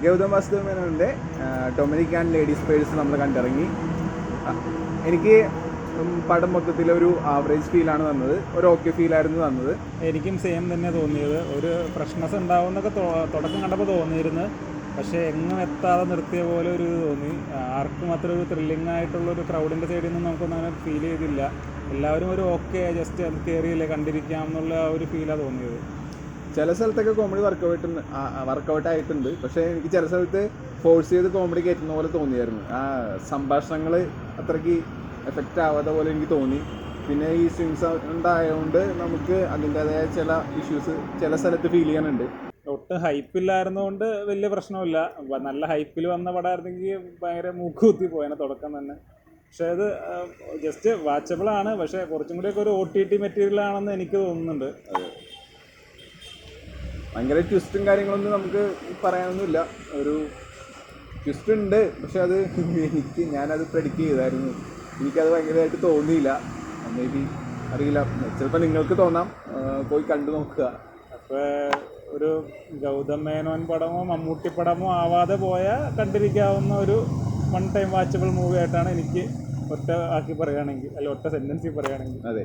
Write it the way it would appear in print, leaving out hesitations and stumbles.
ഗൗതം വാസുദേവനോന്റെ Dominic and ladies purse നമ്മൾ കണ്ടിറങ്ങി. എനിക്ക് പടം മൊത്തത്തിൽ ഒരു ആവറേജ് ഫീലാണ് തന്നത്, ഒരു ഓക്കെ ഫീലായിരുന്നു തന്നത്. എനിക്കും സെയിം തന്നെ തോന്നിയത്. ഒരു ഫ്രഷ്നെസ് ഉണ്ടാവുമെന്നൊക്കെ തുടക്കം കണ്ടപ്പോൾ തോന്നിയിരുന്നു. പക്ഷേ എങ്ങും എത്താതെ നിർത്തിയ പോലെ ഒരു ഇത് തോന്നി. ആർക്കും അത്ര ഒരു ത്രില്ലിംഗ് ആയിട്ടുള്ളൊരു ക്രൗഡിൻ്റെ സൈഡിൽ നിന്ന് നമുക്കൊന്നും അങ്ങനെ ഫീൽ ചെയ്തില്ല. എല്ലാവരും ഒരു ഓക്കെ ജസ്റ്റ് അത് കയറിയില്ലേ കണ്ടിരിക്കാം എന്നുള്ള ഒരു ഫീലാണ് തോന്നിയത്. ചില സ്ഥലത്തൊക്കെ കോമഡി വർക്കൗട്ട് ആയിട്ടുണ്ട്. പക്ഷേ എനിക്ക് ചില സ്ഥലത്ത് ഫോഴ്സ് ചെയ്ത് കോമഡി കയറ്റുന്ന പോലെ തോന്നിയായിരുന്നു. ആ സംഭാഷണങ്ങൾ അത്രയ്ക്ക് എഫക്റ്റ് ആവാത്ത പോലെ എനിക്ക് തോന്നി. പിന്നെ ഈ സ്വിങ് സൗണ്ട് ആയതുകൊണ്ട് നമുക്ക് അതിൻ്റേതായ ചില ഇഷ്യൂസ് ചില സ്ഥലത്ത് ഫീൽ ചെയ്യാനുണ്ട്. ഒട്ടും ഹൈപ്പില്ലായിരുന്നതുകൊണ്ട് വലിയ പ്രശ്നമില്ല. നല്ല ഹൈപ്പിൽ വന്ന പടമായിരുന്നെങ്കിൽ ഭയങ്കര മൂക്കുകുത്തി പോയേനെ തുടക്കം തന്നെ. പക്ഷേ അത് ജസ്റ്റ് വാച്ചബിളാണ്. പക്ഷേ കുറച്ചും കൂടിയൊക്കെ ഒരു OTT മെറ്റീരിയൽ ആണെന്ന് എനിക്ക് തോന്നുന്നുണ്ട്. ഭയങ്കര ട്വിസ്റ്റും കാര്യങ്ങളൊന്നും നമുക്ക് പറയാനൊന്നുമില്ല. ഒരു ട്വിസ്റ്റ് ഉണ്ട്, പക്ഷെ അത് ഞാനത് പ്രെഡിക്റ്റ് ചെയ്തായിരുന്നു. എനിക്കത് ഭയങ്കരമായിട്ട് തോന്നിയില്ല. മേ ബി അറിയില്ല, ചിലപ്പോൾ നിങ്ങൾക്ക് തോന്നാം. പോയി കണ്ടു നോക്കുക. അപ്പോൾ ഒരു ഗൗതം മേനോൻ പടമോ മമ്മൂട്ടി പടമോ ആവാതെ പോയാൽ കണ്ടിരിക്കാവുന്ന ഒരു വൺ ടൈം വാച്ചബിൾ മൂവി ആയിട്ടാണ് എനിക്ക് ഒറ്റ ആക്കി പറയുകയാണെങ്കിൽ, അല്ല ഒറ്റ സെൻറ്റൻസിൽ പറയുകയാണെങ്കിൽ. അതെ.